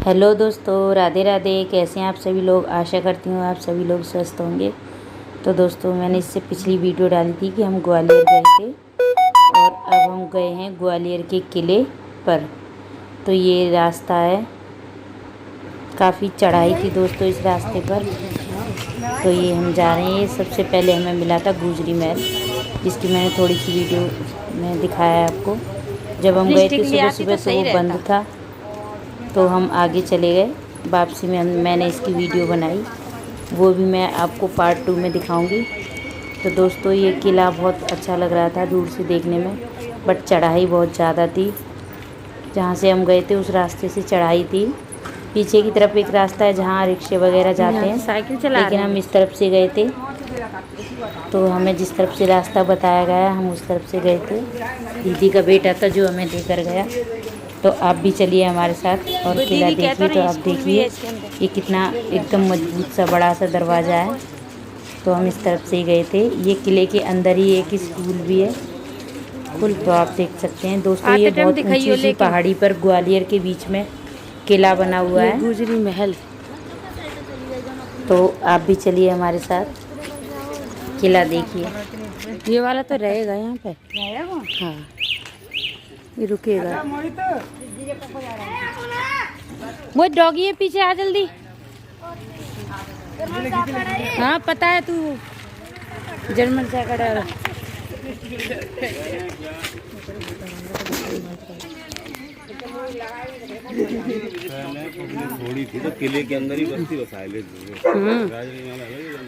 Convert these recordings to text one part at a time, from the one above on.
Hello दोस्तों, राधे राधे। कैसे हैं आप सभी लोग। आशा करती हूँ आप सभी लोग स्वस्थ होंगे। तो दोस्तों, मैंने इससे पिछली वीडियो डाली थी कि हम ग्वालियर गए थे और अब हम गए हैं ग्वालियर के किले पर। तो ये रास्ता है, काफ़ी चढ़ाई थी दोस्तों इस रास्ते पर। तो ये हम जा रहे हैं। सबसे पहले हमें मिला था गुजरी महल, जिसकी मैंने थोड़ी सी वीडियो में दिखाया है आपको। जब हम गए थे सुबह सुबह तो वो बंद था, तो हम आगे चले गए। वापसी में मैंने इसकी वीडियो बनाई, वो भी मैं आपको पार्ट 2 में दिखाऊंगी। तो दोस्तों, ये किला बहुत अच्छा लग रहा था दूर से देखने में, बट चढ़ाई बहुत ज़्यादा थी। जहाँ से हम गए थे उस रास्ते से चढ़ाई थी। पीछे की तरफ एक रास्ता है जहाँ रिक्शे वगैरह जाते हैं, साइकिल चला, लेकिन हम इस तरफ से गए थे। तो हमें जिस तरफ से रास्ता बताया गया हम उस तरफ से गए थे। दीदी का बेटा था जो हमें लेकर गया। तो आप भी चलिए हमारे साथ और किला देखिए। तो आप देखिए ये कितना एकदम मजबूत सा बड़ा सा दरवाज़ा है। तो हम इस तरफ से ही गए थे। ये किले के अंदर ही एक स्कूल भी है फुल। तो आप देख सकते हैं दोस्तों, ये बहुत ऊंची सी पहाड़ी पर ग्वालियर के बीच में किला बना हुआ है, गुजरी महल। तो आप भी चलिए हमारे साथ, किला देखिए। ये वाला तो रहेगा यहाँ पे, हाँ ये रुकेगा। वो डॉगी है पीछे, आ जल्दी। हाँ पता है, तू जर्मन शेफर्ड। थोड़ी थी तो किले के अंदर ही बस्ती बसाए।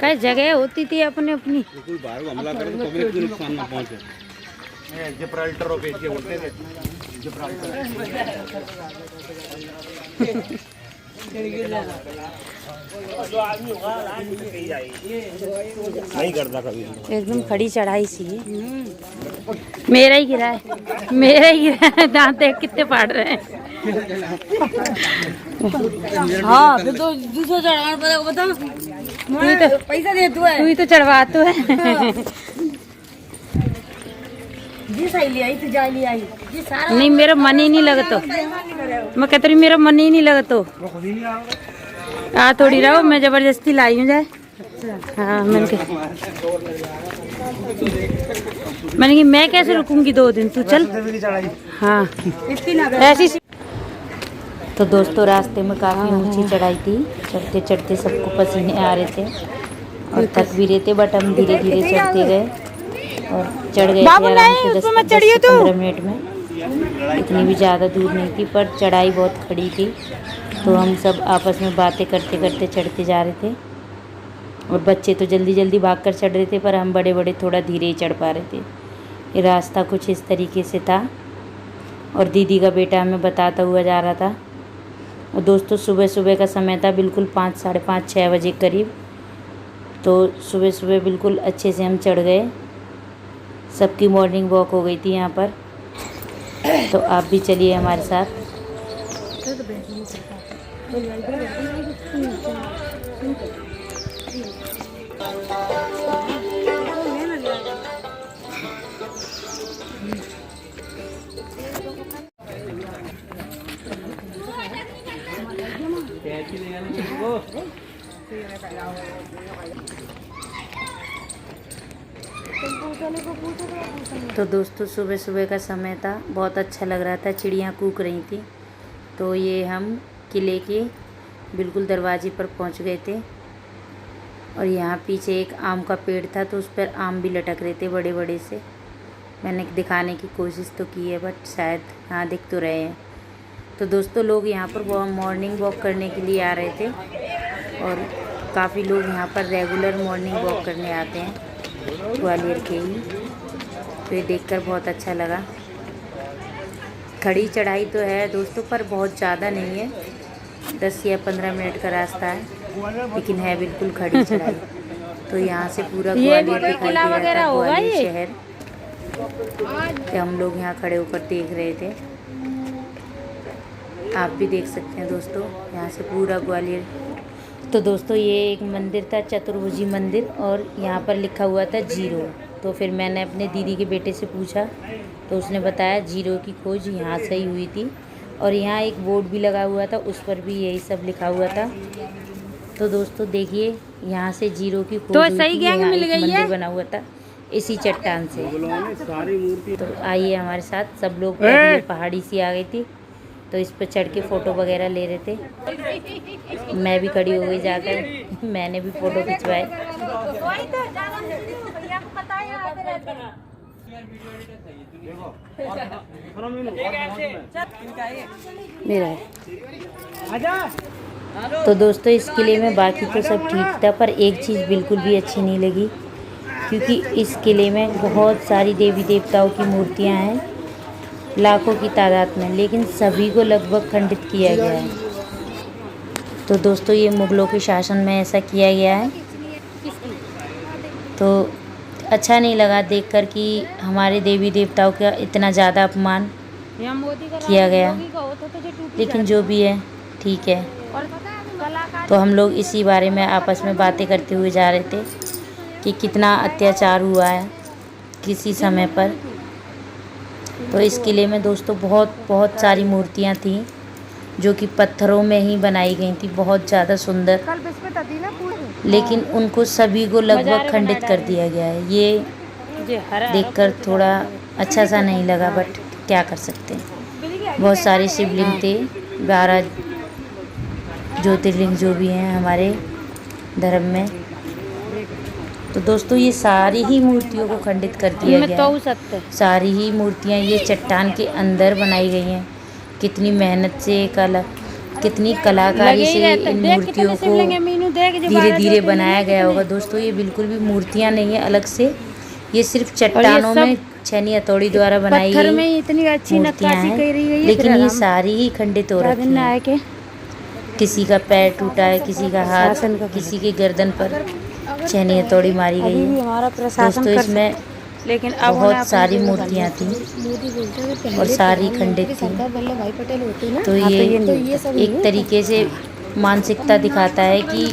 कई जगह होती थी अपने अपनी। कोई बाहर को हमला करे तो पब्लिक को नुकसान ना पहुंचे। जिब्राल्टर ऑफ एशिया बोलते थे। नहीं करता कभी। एकदम खड़ी चढ़ाई सी है। मेरा ही गिरा है, मेरा ही गिरा है। दांत देख कितने फाड़ रहे हैं। हाँ फिर तो दूसरा चढ़ाना पड़ेगा। बता, तो पैसा दे, तू ही तो चढ़वा तो है। नहीं, मेरा मन ही नहीं लगता। मैं कहती रही मेरा मन ही नहीं लगता। आ थोड़ी रहो, मैं जबरदस्ती लाई हूँ जाए। हाँ मैंने कि मैं कैसे रुकूंगी 2 दिन, तू चल। हाँ ऐसी। तो दोस्तों, रास्ते में काफ़ी ऊंची चढ़ाई थी। चढ़ते चढ़ते सबको पसीने आ रहे थे और थक भी रहे थे, बट हम धीरे धीरे चढ़ते गए और चढ़ गए थे आराम से 10-15 मिनट में। इतनी भी ज़्यादा दूर नहीं थी, पर चढ़ाई बहुत खड़ी थी। तो हम सब आपस में बातें करते करते चढ़ते जा रहे थे और बच्चे तो जल्दी जल्दी भागकर चढ़ रहे थे, पर हम बड़े बड़े थोड़ा धीरे ही चढ़ पा रहे थे। ये रास्ता कुछ इस तरीके से था और दीदी का बेटा हमें बताता हुआ जा रहा था। और दोस्तों, सुबह सुबह का समय था, बिल्कुल 5, साढ़े 5, 6 बजे करीब। तो सुबह सुबह बिल्कुल अच्छे से हम चढ़ गए। सबकी मॉर्निंग वॉक हो गई थी यहाँ पर। तो आप भी चलिए हमारे साथ। तो दोस्तों, सुबह सुबह का समय था, बहुत अच्छा लग रहा था, चिड़ियाँ कूक रही थी। तो ये हम किले के बिल्कुल दरवाजे पर पहुंच गए थे और यहाँ पीछे एक आम का पेड़ था, तो उस पर आम भी लटक रहे थे बड़े बड़े से। मैंने दिखाने की कोशिश तो की है, बट शायद हाँ दिख तो रहे हैं। तो दोस्तों, लोग यहाँ पर मॉर्निंग वॉक करने के लिए आ रहे थे और काफ़ी लोग यहाँ पर रेगुलर मॉर्निंग वॉक करने आते हैं ग्वालियर के ही। तो ये देखकर बहुत अच्छा लगा। खड़ी चढ़ाई तो है दोस्तों, पर बहुत ज़्यादा नहीं है, 10 या 15 मिनट का रास्ता है, लेकिन है बिल्कुल खड़ी चढ़ाई। तो यहाँ से पूरा ग्वालियर दिखाई दे रहा था, ग्वालियर शहर के हम लोग यहाँ खड़े होकर देख रहे थे। आप भी देख सकते हैं दोस्तों, यहाँ से पूरा ग्वालियर। तो दोस्तों, ये एक मंदिर था, चतुर्भुजी मंदिर, और यहाँ पर लिखा हुआ था 0। तो फिर मैंने अपने दीदी के बेटे से पूछा तो उसने बताया 0 की खोज यहाँ से ही हुई थी और यहाँ एक बोर्ड भी लगा हुआ था, उस पर भी यही सब लिखा हुआ था। तो दोस्तों देखिए, यहाँ से जीरो की खोज हुई थी, यहाँ एक मंदिर बना हुआ था इसी चट्टान से। तो आइए हमारे साथ, सब लोग पहाड़ी सी आ गई थी, तो इस पर चढ़ के फ़ोटो वगैरह ले रहे थे। मैं भी खड़ी हो गई जाकर, मैंने भी फ़ोटो खिंचवाए। मेरा है। तो दोस्तों इस किले में बाकी तो सब ठीक था, पर एक चीज़ बिल्कुल भी अच्छी नहीं लगी, क्योंकि इस किले में बहुत सारी देवी देवताओं की मूर्तियां हैं, लाखों की तादाद में, लेकिन सभी को लगभग खंडित किया गया है। तो दोस्तों ये मुग़लों के शासन में ऐसा किया गया है, तो अच्छा नहीं लगा देखकर कि हमारे देवी देवताओं का इतना ज़्यादा अपमान किया गया। लेकिन जो भी है ठीक है। तो हम लोग इसी बारे में आपस में बातें करते हुए जा रहे थे कि कितना अत्याचार हुआ है किसी समय पर। तो इस किले में दोस्तों बहुत सारी मूर्तियां थीं जो कि पत्थरों में ही बनाई गई थी, बहुत ज़्यादा सुंदर, लेकिन उनको सभी को लगभग खंडित कर दिया गया है। ये देखकर थोड़ा अच्छा सा नहीं लगा, बट क्या कर सकते हैं। बहुत सारे शिवलिंग थे, 12 ज्योतिर्लिंग जो भी हैं हमारे धर्म में। तो दोस्तों ये सारी ही मूर्तियों को खंडित कर दिया गया है। सारी ही मूर्तियाँ ये चट्टान के अंदर बनाई गई हैं। कितनी मेहनत से कितनी कलाकारी से इन मूर्तियों को धीरे धीरे बनाया गया होगा। दोस्तों ये बिल्कुल भी मूर्तियाँ नहीं है अलग से, ये सिर्फ चट्टानों में छेनी हथौड़ी द्वारा बनाई गई इतनी अच्छी नक्काशी करी गई है, लेकिन ये सारी ही खंडित हो रखी है। किसी का पैर टूटा है, किसी का हाथ, किसी के गर्दन पर छेनी हथौड़ी मारी गई है। दोस्तों इसमें लेकिन बहुत सारी मूर्तियाँ थी और सारी खंडित थी। तो ये एक तरीके से मानसिकता दिखाता है कि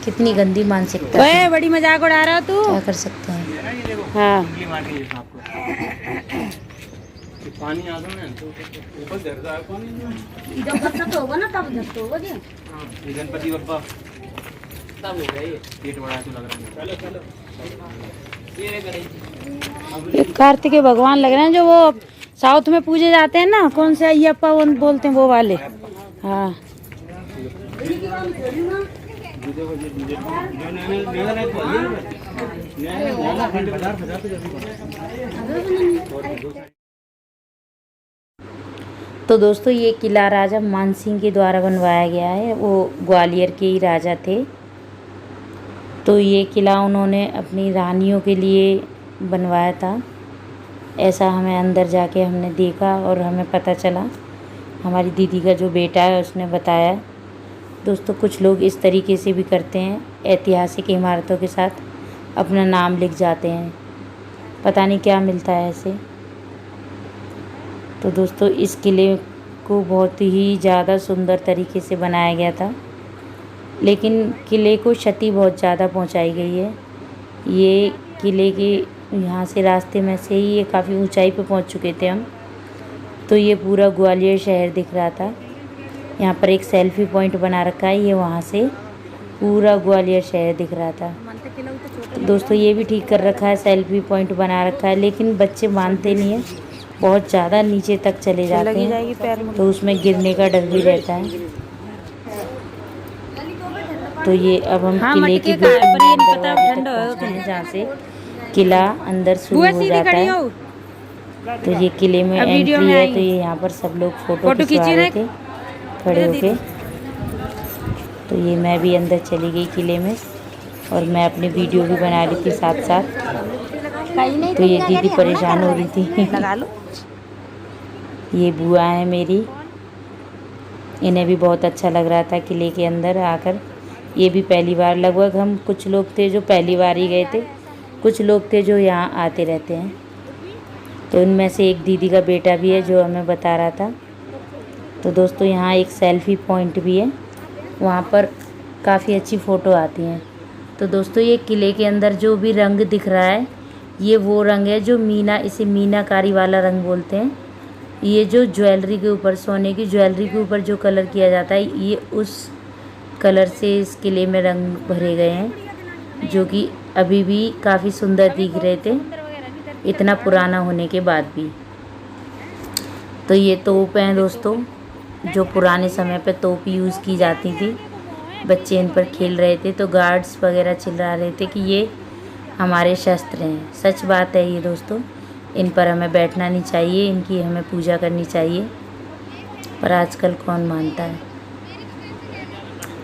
कितनी गंदी मानसिकता है। बड़ी मजाक उड़ा रहा तू, क्या कर सकते हैं। हाँ पानी आ गया तो ऊपर झरता है पानी, जब बरसात होगा ना तब धरता होगा जी। हां गणपति बप्पा तब हो गया, ये पेट बड़ा तो लग रहा है। ये कार्तिकेय भगवान लग रहे हैं जो वो साउथ में पूजे जाते हैं ना, कौन से अयप्पा वो बोलते हैं वो वाले। हाँ तो दोस्तों ये किला राजा मानसिंह के द्वारा बनवाया गया है, वो ग्वालियर के ही राजा थे। तो ये किला उन्होंने अपनी रानियों के लिए बनवाया था, ऐसा हमें अंदर जाके हमने देखा और हमें पता चला। हमारी दीदी का जो बेटा है उसने बताया। दोस्तों कुछ लोग इस तरीके से भी करते हैं, ऐतिहासिक इमारतों के साथ अपना नाम लिख जाते हैं, पता नहीं क्या मिलता है ऐसे। तो दोस्तों इस किले को बहुत ही ज़्यादा सुंदर तरीके से बनाया गया था, लेकिन किले को क्षति बहुत ज़्यादा पहुंचाई गई है। ये किले के यहाँ से रास्ते में से ही ये काफ़ी ऊंचाई पे पहुंच चुके थे हम। तो ये पूरा ग्वालियर शहर दिख रहा था। यहाँ पर एक सेल्फी पॉइंट बना रखा है, ये वहाँ से पूरा ग्वालियर शहर दिख रहा था। तो दोस्तों ये भी ठीक कर रखा है, सेल्फी पॉइंट बना रखा है, लेकिन बच्चे मानते नहीं हैं, बहुत ज़्यादा नीचे तक चले जाते हैं, तो उसमें गिरने का डर भी रहता है। तो ये अब हम किले की जहाँ से किला अंदर शुरू हो जाता है। तो ये किले में एंट्री है। तो ये यहाँ पर सब लोग फोटो खिंचवा रहे थे खड़े होके। तो ये मैं भी अंदर चली गई किले में और मैं अपनी वीडियो भी बना रही थी साथ साथ। तो ये दीदी परेशान हो रही थी। ये बुआ है मेरी, इन्हें भी बहुत अच्छा लग रहा था किले के अंदर आकर। ये भी पहली बार, लगभग हम कुछ लोग थे जो पहली बार ही गए थे, कुछ लोग थे जो यहाँ आते रहते हैं। तो इनमें से एक दीदी का बेटा भी है जो हमें बता रहा था। तो दोस्तों यहाँ एक सेल्फी पॉइंट भी है, वहाँ पर काफ़ी अच्छी फ़ोटो आती हैं। तो दोस्तों ये किले के अंदर जो भी रंग दिख रहा है, ये वो रंग है जो इसे मीनाकारी वाला रंग बोलते हैं। ये जो ज्वेलरी के ऊपर, सोने की ज्वेलरी के ऊपर जो कलर किया जाता है, ये उस कलर से इस किले में रंग भरे गए हैं, जो कि अभी भी काफ़ी सुंदर दिख रहे थे इतना पुराना होने के बाद भी। तो ये तोप हैं दोस्तों, जो पुराने समय पे तोप यूज़ की जाती थी। बच्चे इन पर खेल रहे थे तो गार्ड्स वगैरह चिल्ला रहे थे कि ये हमारे शस्त्र हैं। सच बात है ये दोस्तों, इन पर हमें बैठना नहीं चाहिए, इनकी हमें पूजा करनी चाहिए, पर आजकल कौन मानता है।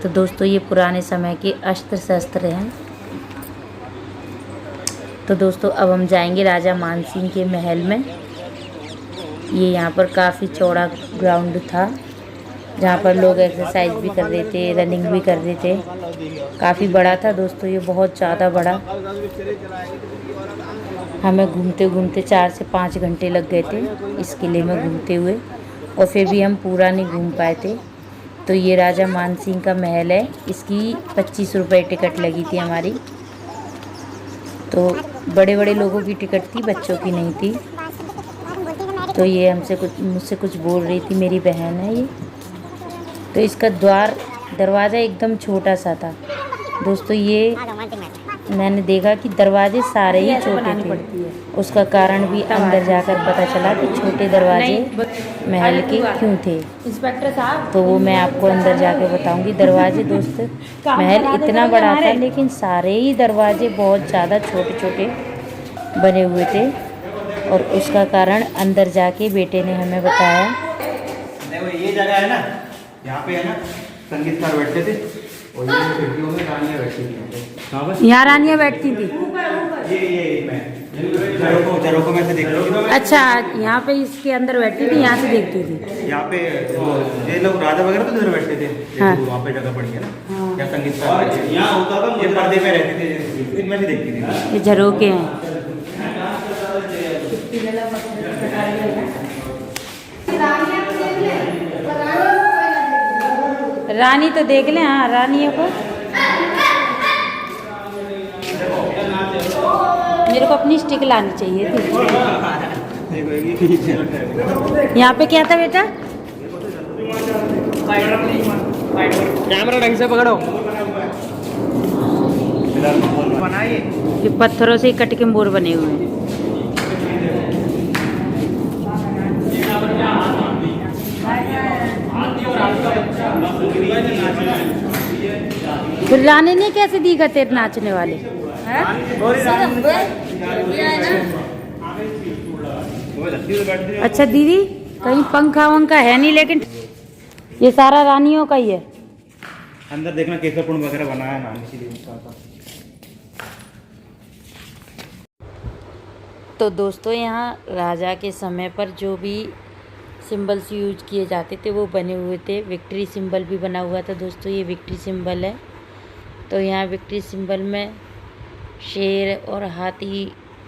तो दोस्तों ये पुराने समय के अस्त्र शस्त्र हैं। तो दोस्तों अब हम जाएंगे राजा मानसिंह के महल में। ये यहाँ पर काफ़ी चौड़ा ग्राउंड था, जहाँ पर लोग एक्सरसाइज भी कर रहे थे, रनिंग भी कर रहे थे। काफ़ी बड़ा था दोस्तों, ये बहुत ज़्यादा बड़ा। हमें घूमते घूमते 4 से 5 घंटे लग गए थे इस किले में घूमते हुए, और फिर भी हम पूरा नहीं घूम पाए थे। तो ये राजा मानसिंह का महल है, इसकी 25 रुपये टिकट लगी थी हमारी। तो बड़े बड़े लोगों की टिकट थी, बच्चों की नहीं थी। तो ये मुझसे कुछ बोल रही थी, मेरी बहन है ये। तो इसका दरवाज़ा एकदम छोटा सा था दोस्तों। ये मैंने देखा कि दरवाजे सारे ही छोटे थे, उसका कारण भी अंदर जाकर पता चला कि छोटे दरवाजे महल के क्यों थे। इंस्पेक्टर साहब, तो वो मैं आपको अंदर जाकर बताऊंगी। दरवाजे दोस्त, महल इतना बड़ा था लेकिन सारे ही दरवाजे बहुत ज़्यादा छोटे छोटे बने हुए थे, और उसका कारण अंदर जाके बेटे ने हमें बताया। देखो ये जगह है ना, यहाँ पे है ना संगीतकार बैठते थे, और ये खिड़कियों में रानियाँ बैठती थी। यहाँ रानियाँ बैठती थी। मैं झरोखों में से देखती थी। अच्छा, यहाँ पे इसके अंदर बैठती थी, यहाँ से देखती थी। यहाँ पे ये लोग राजा वगैरह तो इधर बैठते थे। हाँ। वहाँ पे जगह पड़ गया ना, या संगीतकार यहाँ होता था, ये पर्दे में रहते थे, इनमें से देखती थी। ये झरोके हैं। रानी तो देख लें। हाँ, रानियों को मेरे को अपनी स्टिक लानी चाहिए थी। यहाँ पे क्या था बेटा? कैमरा ढंग से पकड़ो। ये पत्थरों से कट के मोर बने हुए हैं। फिर रानी ने कैसे दी तेरे नाचने वाले? अच्छा दीदी, कहीं पंखा वंखा है नहीं, लेकिन ये सारा रानियों का ही है। अंदर देखना केसरपुर वगैरह बनाया नाम इसीलिए। तो दोस्तों यहाँ राजा के समय पर जो भी सिंबल्स यूज किए जाते थे वो बने हुए थे। विक्ट्री सिंबल भी बना हुआ था दोस्तों, ये विक्ट्री सिंबल है। तो यहाँ विक्ट्री सिंबल में शेर और हाथी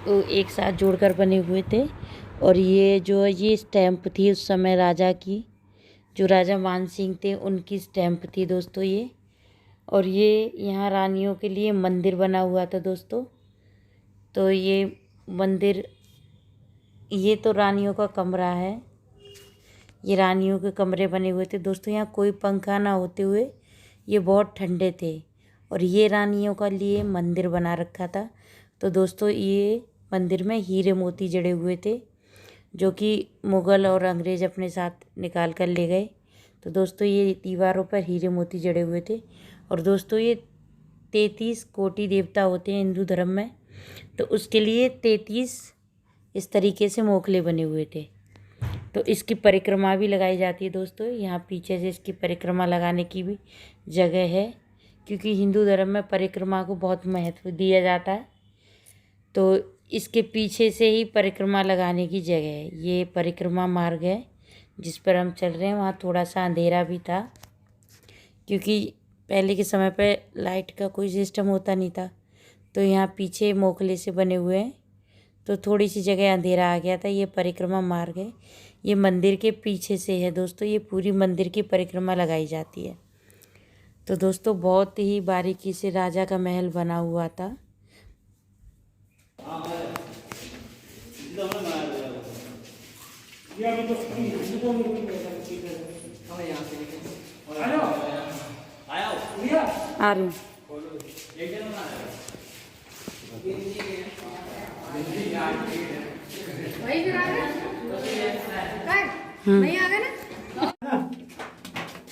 एक साथ जोड़कर बने हुए थे। और ये जो ये स्टैम्प थी उस समय राजा की, जो राजा मानसिंह थे उनकी स्टैम्प थी दोस्तों ये। और ये यहाँ रानियों के लिए मंदिर बना हुआ था दोस्तों। तो ये मंदिर, ये तो रानियों का कमरा है, ये रानियों के कमरे बने हुए थे दोस्तों। यहाँ कोई पंखा ना होते हुए ये बहुत ठंडे थे, और ये रानियों का लिए मंदिर बना रखा था। तो दोस्तों ये मंदिर में हीरे मोती जड़े हुए थे, जो कि मुग़ल और अंग्रेज़ अपने साथ निकाल कर ले गए। तो दोस्तों ये दीवारों पर हीरे मोती जड़े हुए थे। और दोस्तों ये 33 कोटि देवता होते हैं हिंदू धर्म में, तो उसके लिए 33 इस तरीके से मोखले बने हुए थे। तो इसकी परिक्रमा भी लगाई जाती है दोस्तों। यहाँ पीछे से इसकी परिक्रमा लगाने की भी जगह है, क्योंकि हिंदू धर्म में परिक्रमा को बहुत महत्व दिया जाता है। तो इसके पीछे से ही परिक्रमा लगाने की जगह है। ये परिक्रमा मार्ग है जिस पर हम चल रहे हैं। वहाँ थोड़ा सा अंधेरा भी था, क्योंकि पहले के समय पे लाइट का कोई सिस्टम होता नहीं था। तो यहाँ पीछे मोखले से बने हुए हैं, तो थोड़ी सी जगह अंधेरा आ गया था। ये परिक्रमा मार्ग है, ये मंदिर के पीछे से है दोस्तों। ये पूरी मंदिर की परिक्रमा लगाई जाती है। तो दोस्तों बहुत ही बारीकी से राजा का महल बना हुआ था। आ रही हूँ।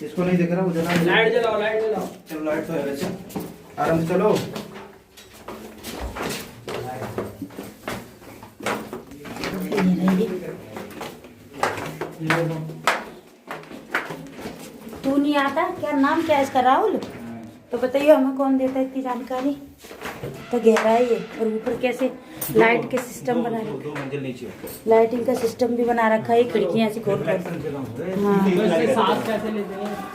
इसको नहीं दिख रहा, वो जला लाइट जलाओ, लाइट जलाओ। चलो लाइट तो है वैसे, आराम से चलो। तू नहीं आता क्या? नाम क्या है इसका? राहुल। तो बताइए हमें कौन देता है इतनी जानकारी? तो गहरा है ये, और ऊपर कैसे लाइट के सिस्टम बना रखा है, 2 मंजिल नीचे लाइटिंग का सिस्टम भी बना रखा है, खिड़कियां ऐसी खोल कर।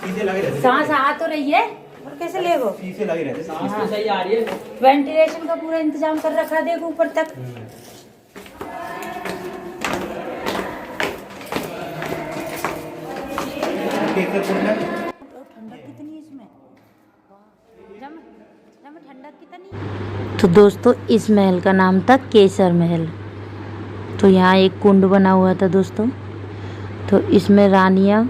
सीधे लगे रहते, सांस आ तो रही है और कैसे ले वो? सीधे लगे रहते। सही आ रही है। वेंटिलेशन का पूरा इंतजाम कर रखा है, देखो ऊपर तक। ठंडक कितनी इसमें, ठंडक कितनी। तो दोस्तों इस महल का नाम था केसर महल। तो यहाँ एक कुंड बना हुआ था दोस्तों। तो इसमें रानियाँ,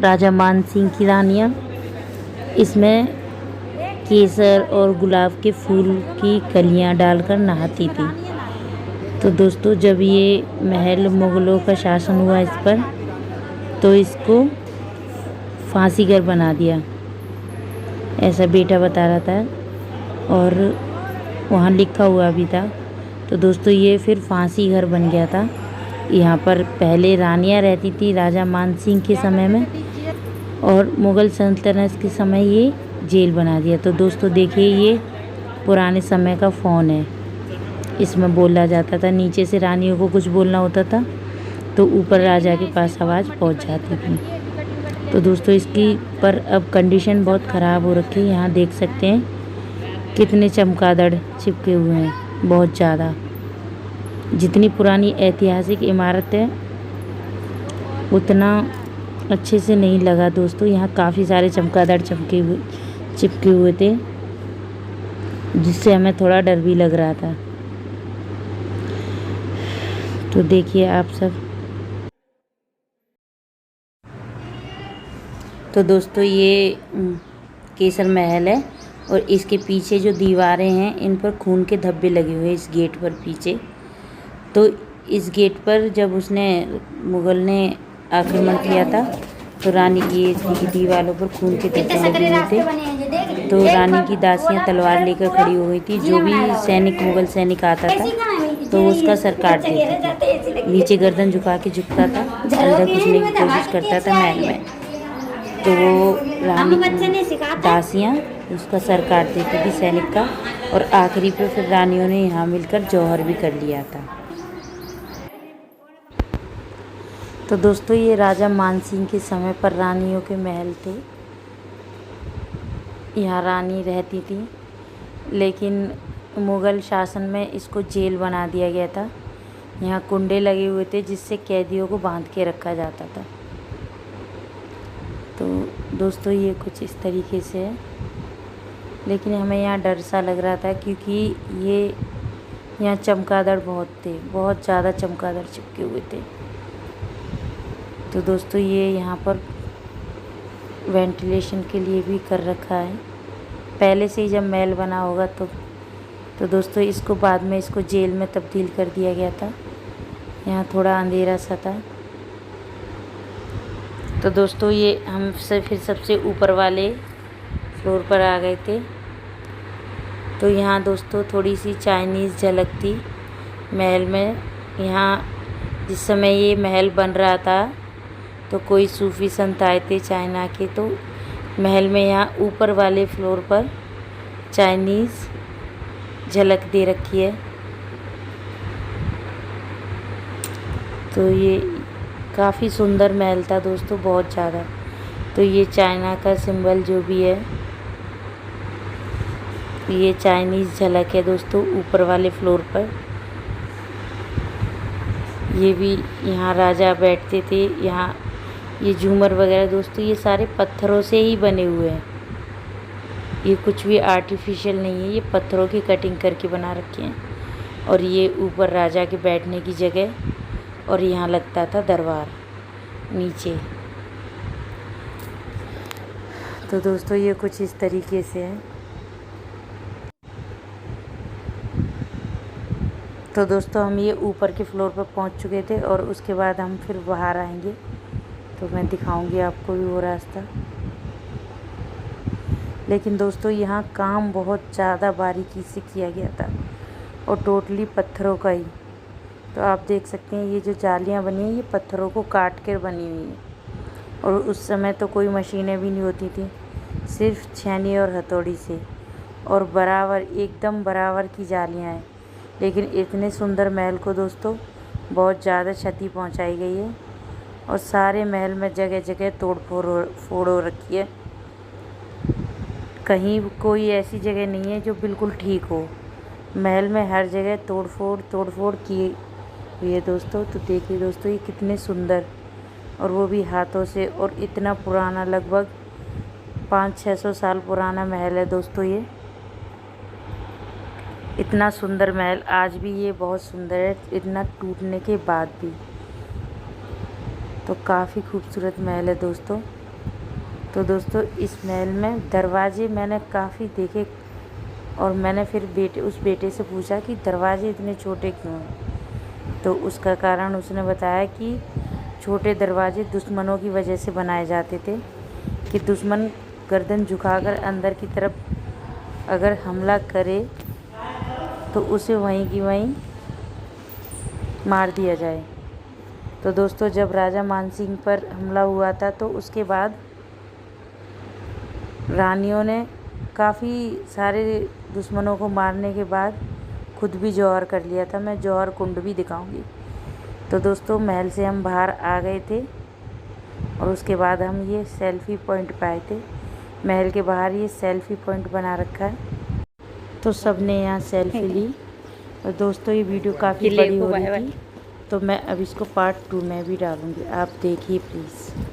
राजा मान सिंह की रानियाँ इसमें केसर और गुलाब के फूल की कलियाँ डालकर नहाती थी। तो दोस्तों जब ये महल मुग़लों का शासन हुआ इस पर, तो इसको फांसी घर बना दिया, ऐसा बेटा बता रहा था, और वहाँ लिखा हुआ भी था। तो दोस्तों ये फिर फांसी घर बन गया था। यहाँ पर पहले रानियाँ रहती थी राजा मान सिंह के समय में, और मुग़ल सल्तनत के समय ये जेल बना दिया। तो दोस्तों देखिए ये पुराने समय का फ़ोन है, इसमें बोला जाता था, नीचे से रानियों को कुछ बोलना होता था तो ऊपर राजा के पास आवाज़ पहुँच जाती थी। तो दोस्तों इसकी पर अब कंडीशन बहुत ख़राब हो रखी है। यहाँ देख सकते हैं कितने चमगादड़ चिपके हुए हैं, बहुत ज़्यादा। जितनी पुरानी ऐतिहासिक इमारत है उतना अच्छे से नहीं लगा दोस्तों। यहाँ काफ़ी सारे चमगादड़ चिपके हुए थे, जिससे हमें थोड़ा डर भी लग रहा था। तो देखिए आप सब। तो दोस्तों ये केसर महल है, और इसके पीछे जो दीवारें हैं इन पर खून के धब्बे लगे हुए हैं इस गेट पर पीछे। तो इस गेट पर जब उसने मुग़ल ने आक्रमण किया था तो रानी की दीवारों पर खून के धब्बे लगे हुए थे। तो रानी की दासियां तलवार लेकर खड़ी हो गई थी। जो भी सैनिक मुग़ल सैनिक आता था तो उसका सर काट देते थे, नीचे गर्दन झुका के झुकता था, अंदर घुसने की कोशिश करता था महल में। तो वो रानी की दासियाँ उसका सर काट देती थी सैनिक का, और आखिरी पे फिर रानियों ने यहाँ मिलकर जौहर भी कर लिया था। तो दोस्तों ये राजा मान सिंह के समय पर रानियों के महल थे, यहाँ रानी रहती थी, लेकिन मुग़ल शासन में इसको जेल बना दिया गया था। यहाँ कुंडे लगे हुए थे जिससे कैदियों को बांध के रखा जाता था। तो दोस्तों ये कुछ इस तरीके से है, लेकिन हमें यहाँ डर सा लग रहा था क्योंकि ये यहाँ चमगादड़ बहुत थे, बहुत ज़्यादा चमगादड़ चिपके हुए थे। तो दोस्तों ये यहाँ पर वेंटिलेशन के लिए भी कर रखा है, पहले से ही जब महल बना होगा तो दोस्तों इसको बाद में इसको जेल में तब्दील कर दिया गया था। यहाँ थोड़ा अंधेरा सा था। तो दोस्तों ये हम फिर सबसे ऊपर वाले फ्लोर पर आ गए थे। तो यहाँ दोस्तों थोड़ी सी चाइनीज़ झलक थी महल में। यहाँ जिस समय ये महल बन रहा था तो कोई सूफ़ी संत आए थे चाइना के, तो महल में यहाँ ऊपर वाले फ्लोर पर चाइनीज़ झलक दे रखी है। तो ये काफ़ी सुंदर महल था दोस्तों, बहुत ज़्यादा। तो ये चाइना का सिंबल जो भी है, ये चाइनीज़ झलक है दोस्तों ऊपर वाले फ्लोर पर। ये भी यहाँ राजा बैठते थे। यहाँ ये झूमर वगैरह दोस्तों ये सारे पत्थरों से ही बने हुए हैं, ये कुछ भी आर्टिफिशियल नहीं है, ये पत्थरों की कटिंग करके बना रखे हैं। और ये ऊपर राजा के बैठने की जगह, और यहाँ लगता था दरबार नीचे। तो दोस्तों ये कुछ इस तरीके से है। तो दोस्तों हम ये ऊपर के फ्लोर पर पहुंच चुके थे और उसके बाद हम फिर बाहर आएंगे तो मैं दिखाऊंगी आपको भी वो रास्ता। लेकिन दोस्तों यहाँ काम बहुत ज़्यादा बारीकी से किया गया था और टोटली पत्थरों का ही। तो आप देख सकते हैं ये जो जालियाँ बनी हैं ये पत्थरों को काट कर बनी हुई हैं। और उस समय तो कोई मशीनें भी नहीं होती थी, सिर्फ छेनी और हथौड़ी से, और बराबर एकदम बराबर की जालियाँ हैं। लेकिन इतने सुंदर महल को दोस्तों बहुत ज़्यादा क्षति पहुंचाई गई है और सारे महल में जगह जगह तोड़ फोड़ हो रखी है। कहीं कोई ऐसी जगह नहीं है जो बिल्कुल ठीक हो। महल में हर जगह तोड़ फोड़ की हुई है दोस्तों। तो देखिए दोस्तों ये कितने सुंदर, और वो भी हाथों से, और इतना पुराना, लगभग 500-600 साल पुराना महल है दोस्तों ये। इतना सुंदर महल आज भी ये बहुत सुंदर है, इतना टूटने के बाद भी। तो काफ़ी खूबसूरत महल है दोस्तों। तो दोस्तों इस महल में दरवाजे मैंने काफ़ी देखे और मैंने फिर उस बेटे से पूछा कि दरवाजे इतने छोटे क्यों हैं। तो उसका कारण उसने बताया कि छोटे दरवाजे दुश्मनों की वजह से बनाए जाते थे कि दुश्मन गर्दन झुकाकर अंदर की तरफ अगर हमला करे तो उसे वहीं की वहीं मार दिया जाए। तो दोस्तों जब राजा मानसिंह पर हमला हुआ था तो उसके बाद रानियों ने काफ़ी सारे दुश्मनों को मारने के बाद खुद भी जौहर कर लिया था। मैं जौहर कुंड भी दिखाऊंगी। तो दोस्तों महल से हम बाहर आ गए थे और उसके बाद हम ये सेल्फ़ी पॉइंट पे आए थे। महल के बाहर ये सेल्फ़ी पॉइंट बना रखा है तो सब ने यहाँ सेल्फ़ी ली। और दोस्तों ये वीडियो काफ़ी बड़ी हो रही थी तो मैं अब इसको पार्ट 2 में भी डालूँगी, आप देखिए प्लीज़।